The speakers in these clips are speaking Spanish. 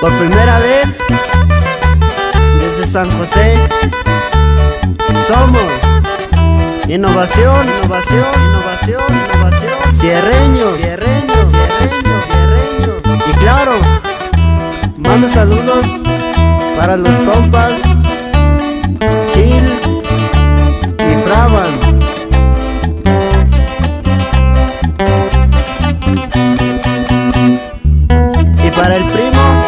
Por primera vez desde San José somos innovación, innovación, innovación, innovación. Cierreño, cierreño, cierreño, cierreño. Y claro, mando saludos para los compas Gil y Fraban. Y para el primo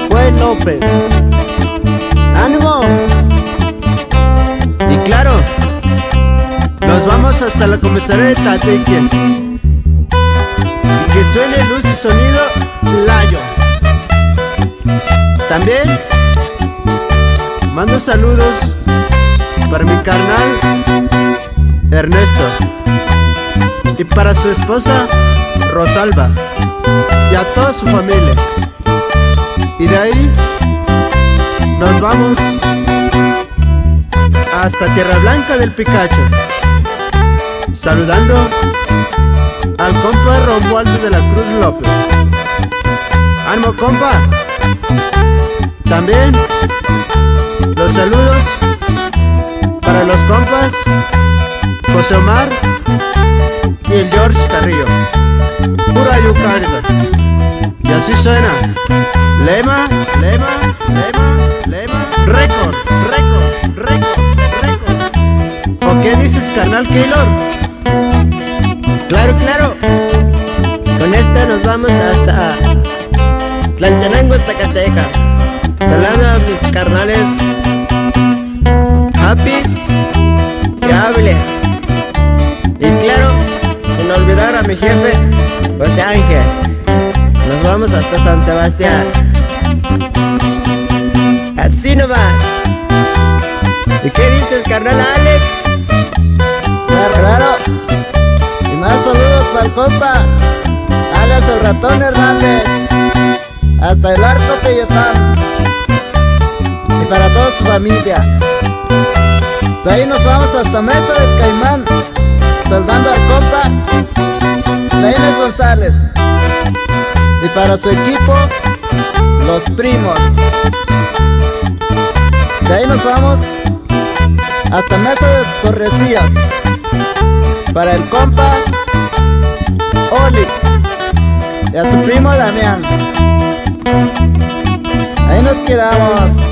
Juan López. ¡Ánimo! Y claro, nos vamos hasta la comisaría de Tateque. Y que suene luz y sonido Layo. También mando saludos para mi carnal Ernesto y para su esposa Rosalba y a toda su familia. Y de ahí nos vamos hasta Tierra Blanca del Picacho, saludando al compa Romualdo de la Cruz López. ¡Ánimo, compa! También los saludos para los compas José Omar y el George Carrillo, pura yucarda. Y así suena: lema, lema, lema, lema. Records, records, records, records. ¿O qué dices, carnal Keylor? Claro, claro. Con esta nos vamos hasta Tlaltenango, Zacatecas. Saludando a mis carnales Happy y Hábiles. Y claro, sin olvidar a mi jefe José Ángel. Nos vamos hasta San Sebastián. Así nomás. ¿Y qué dices, carnal Alex? Claro, claro. Y más saludos para el compa alias el Ratón Hernández, hasta el Arco Peyotán, y para toda su familia. De ahí nos vamos hasta Mesa del Caimán, saludando al compa Laínez González, y para su equipo Los Primos. De ahí nos vamos hasta Mesa de Torrecillas, para el compa Oli y a su primo Damián. Ahí nos quedamos.